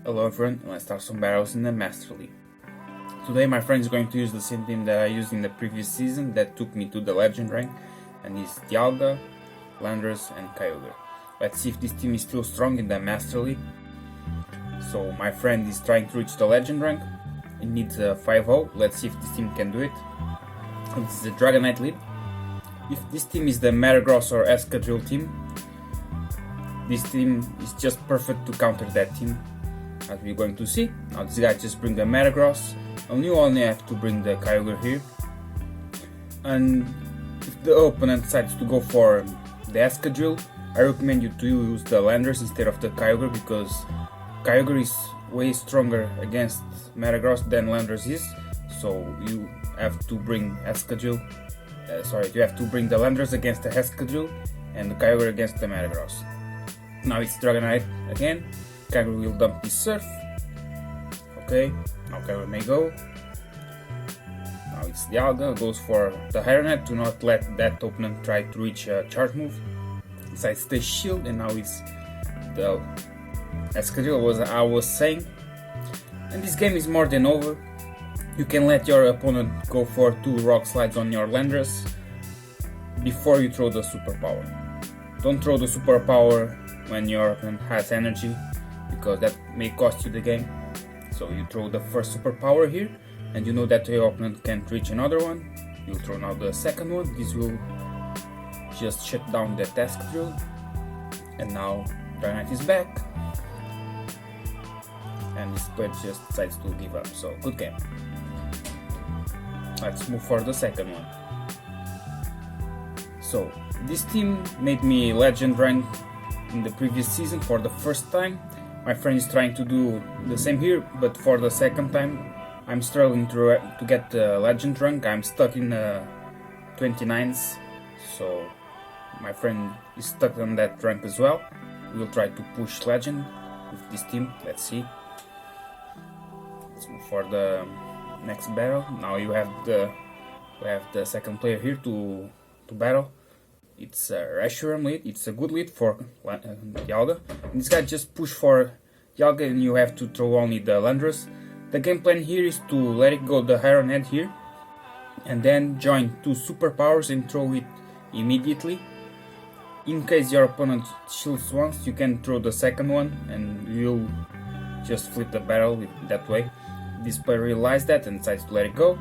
Hello everyone, let's start some battles in the Master League. Today my friend is going to use the same team that I used in the previous season that took me to the Legend rank, and is Dialga, Landorus and Kyogre. Let's see if this team is still strong in the Master League. So my friend is trying to reach the Legend rank. It needs a 5-0, let's see if this team can do it. This is a Dragonite lead. If this team is the Metagross or Escadrille team, this team is just perfect to counter that team, as we're going to see. Now this guy just bring the Metagross, and you only have to bring the Kyogre here. And if the opponent decides to go for the Escadrille, I recommend you to use the Landorus instead of the Kyogre, because Kyogre is way stronger against Metagross than Landorus is. So you have to bring you have to bring the Landorus against the Escadrille and the Kyogre against the Metagross. Now it's Dragonite again. Kyogre will dump his Surf. Okay, now Kyogre may go. Now it's Dialga, goes for the Hyronet to not let that opponent try to reach a charge move. Decides the shield, and now it's the Escadrille, I was saying. And this game is more than over. You can let your opponent go for 2 rock slides on your Landorus before you throw the superpower. Don't throw the superpower when your opponent has energy, because that may cost you the game. So you throw the first superpower here, and you know that your opponent can't reach another one. You'll throw now the second one. This will just shut down the Escadrille. And now Dragonite is back, and this player just decides to give up. So good game. Let's move for the second one. So this team made me Legend rank in the previous season for the first time. My friend is trying to do the same here, but for the second time. I'm struggling to get the Legend rank. I'm stuck in 29s, so my friend is stuck on that rank as well. We'll try to push Legend with this team. Let's see. Let's move for the next battle. Now we have the second player here to battle. It's a Reshiram lead. It's a good lead for Dialga. And this guy just push for Dialga, and you have to throw only the Landorus. The game plan here is to let it go the Iron Head here, and then join 2 superpowers and throw it immediately. In case your opponent shields once, you can throw the second one, and you'll just flip the barrel that way. This player realized that and decides to let it go.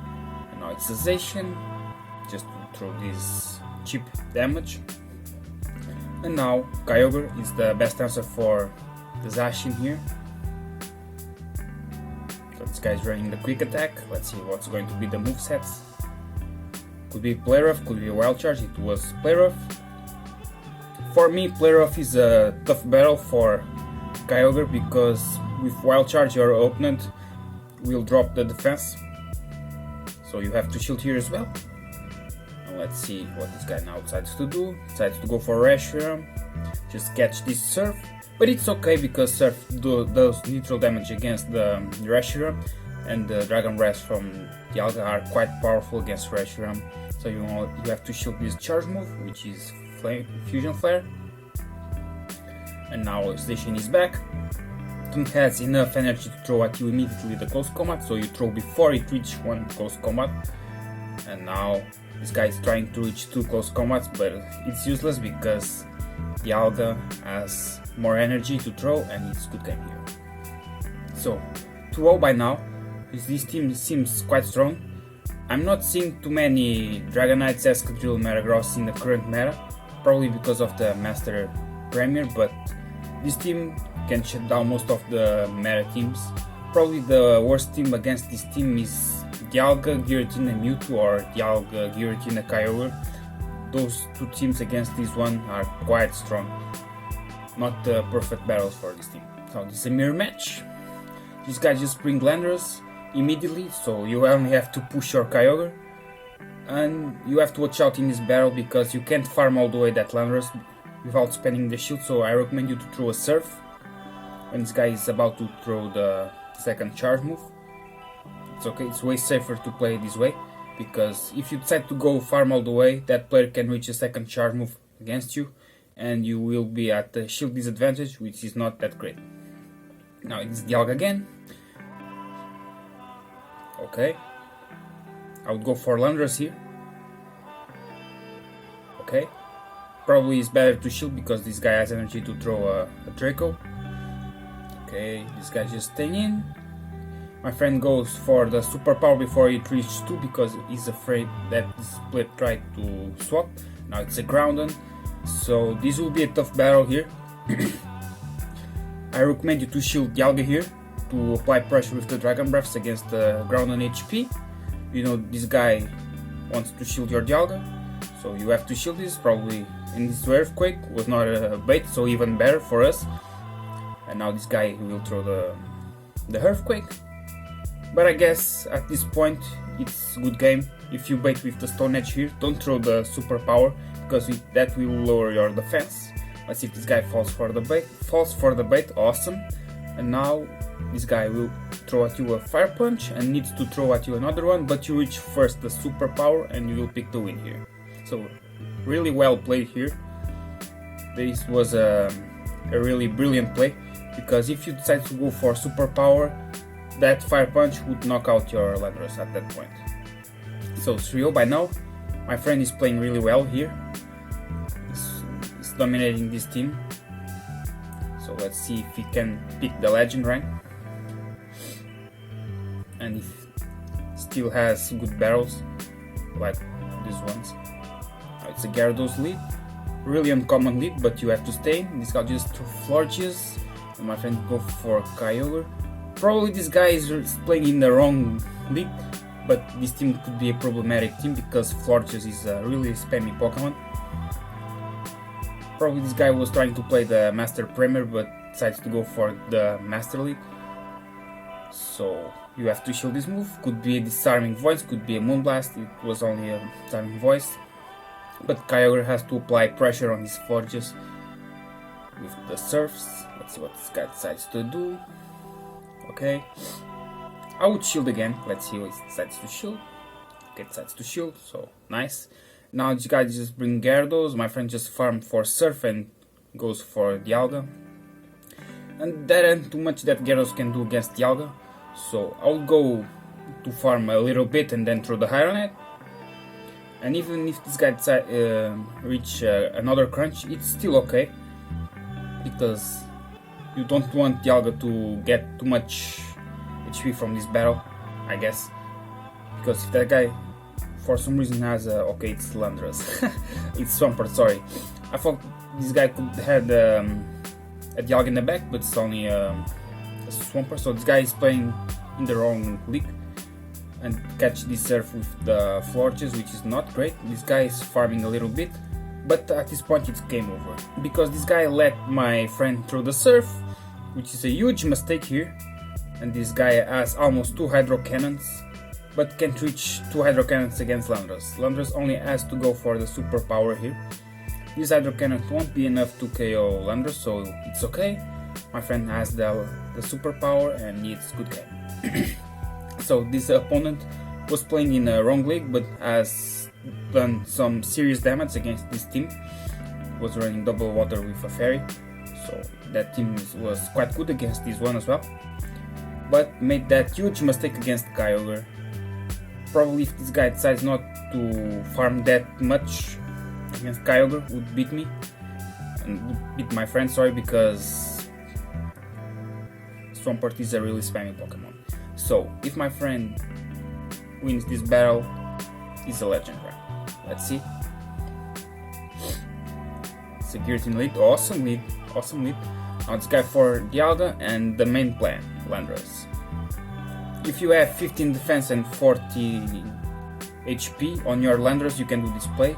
And now it's Zacian, just to throw this cheap damage. And now Kyogre is the best answer for the Zacian here. So this guy's running the quick attack. Let's see what's going to be the movesets. Could be Play Rough, could be Wild Charge. It was Play Rough. For me, Play Rough is a tough battle for Kyogre, because with Wild Charge your opponent will drop the defense, so you have to shield here as well. And let's see what this guy now decides to do. Decides to go for Reshiram, just catch this Surf, but it's okay because Surf does neutral damage against the Reshiram, and the Dragon Breath from Dialga are quite powerful against Reshiram. So you have to shield this charge move, which is Fusion Flare. And now Zacian is back. Has enough energy to throw at you immediately the close combat, so you throw before it reaches 1 close combat. And now this guy is trying to reach 2 close combats, but it's useless because Dialga has more energy to throw, and it's good game here. So 2-0 by now. This team seems quite strong. I'm not seeing too many Dragonites, Escadrille, Metagross in the current meta, probably because of the Master Premier, but this team can shut down most of the meta teams. Probably the worst team against this team is Dialga, Giratina, Mewtwo, or Dialga, Giratina, Kyogre. Those 2 teams against this one are quite strong. Not the perfect battles for this team. So this is a mirror match. This guy just brings Landorus immediately, so you only have to push your Kyogre. And you have to watch out in this battle, because you can't farm all the way that Landorus without spending the shield, so I recommend you to throw a Surf when this guy is about to throw the second charge move. It's okay, it's way safer to play this way, because if you decide to go farm all the way, that player can reach a second charge move against you, and you will be at the shield disadvantage, which is not that great. Now it's Dialga again. Okay. I would go for Landorus here. Okay. Probably it's better to shield because this guy has energy to throw a Draco. Okay, this guy just staying in. My friend goes for the superpower before it reaches 2 because he's afraid that this split tried to swap. Now it's a Groudon, so this will be a tough battle here. I recommend you to shield Dialga here to apply pressure with the Dragon Breaths against the Groudon HP. You know this guy wants to shield your Dialga, so you have to shield this. Probably in this Earthquake was not a bait, so even better for us. And now this guy will throw the Earthquake. But I guess at this point it's a good game. If you bait with the Stone Edge here, don't throw the superpower because that will lower your defense. Let's see if this guy falls for the bait. Falls for the bait, awesome. And now this guy will throw at you a Fire Punch and needs to throw at you another one, but you reach first the superpower and you will pick the win here. So really well played here. This was a really brilliant play because if you decide to go for superpower, that Fire Punch would knock out your Landorus at that point. So 3-0 by now. My friend is playing really well here. He's dominating this team. So let's see if he can pick the legend rank. And if still has good barrels like these ones. It's a Gyarados lead. Really uncommon lead, but you have to stay. This guy just Florges. And my friend go for Kyogre. Probably this guy is playing in the wrong league, but this team could be a problematic team because Florges is a really spammy Pokemon. Probably this guy was trying to play the Master Premier but decides to go for the Master League. So you have to shield this move. Could be a Disarming Voice, could be a Moonblast. It was only a Disarming Voice. But Kyogre has to apply pressure on his Florges with the Surfs. Let's see what this guy decides to do. Okay, I would shield again. Let's see what he decides to shield. Okay, decides to shield, so nice. Now this guy just bring Gyarados. My friend just farmed for Surf and goes for Dialga. And that ain't too much that Gyarados can do against Dialga. So I would go to farm a little bit and then throw the Hyronet. And even if this guy reach another crunch, it's still okay. Because you don't want Dialga to get too much HP from this battle, I guess. Because if that guy for some reason has a... okay, it's Landorus. It's Swampert, sorry. I thought this guy could have a Dialga in the back, but it's only a Swampert. So this guy is playing in the wrong league. And catch this Surf with the Florges, which is not great. This guy is farming a little bit. But at this point it's game over. Because this guy let my friend throw the Surf, which is a huge mistake here. And this guy has almost 2 Hydro Cannons, but can't reach 2 Hydro Cannons against Landorus. Landorus only has to go for the superpower here. This Hydro Cannon won't be enough to KO Landorus, so it's okay. My friend has the superpower and it's good game. So this opponent was playing in a wrong league, but has done some serious damage against this team. Was running double water with a fairy, so that team was quite good against this one as well. But made that huge mistake against Kyogre. Probably if this guy decides not to farm that much against Kyogre, would beat me. And would beat my friend, sorry, because Swampert is a really spammy Pokemon. So if my friend wins this battle, he's a legend, right? Let's see. It's a Giratina lead, awesome lead, awesome lead. Now let's go for Dialga and the main plan, Landorus. If you have 15 defense and 40 HP on your Landorus, you can do this play.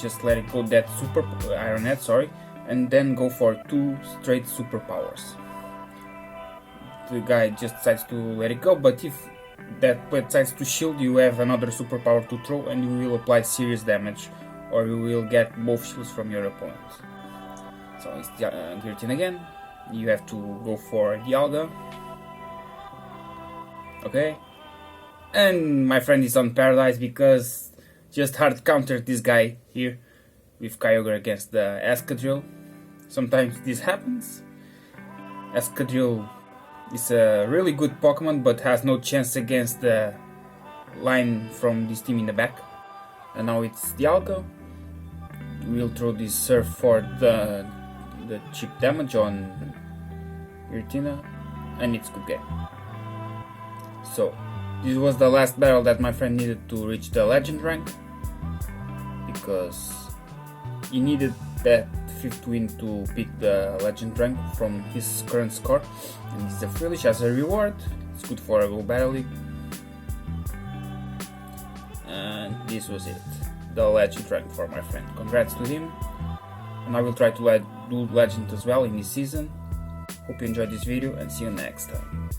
Just let it go that super Ironet, sorry, and then go for 2 straight superpowers. The guy just decides to let it go, but if that play decides to shield, you have another superpower to throw and you will apply serious damage, or you will get both shields from your opponent. So it's Giratina again. You have to go for Dialga. Okay. And my friend is on Paradise because just hard countered this guy here with Kyogre against the Escadrille. Sometimes this happens. Escadrille It's a really good Pokemon, but has no chance against the line from this team in the back. And now it's Dialga. We'll throw this Surf for the cheap damage on Giratina, and it's good game. So this was the last battle that my friend needed to reach the legend rank, because he needed that 5th win to pick the legend rank from his current score, and it's a Freelish as a reward. It's good for a Go Battle League. And this was it, the legend rank for my friend. Congrats to him, and I will try to do legend as well in this season. Hope you enjoyed this video, and see you next time.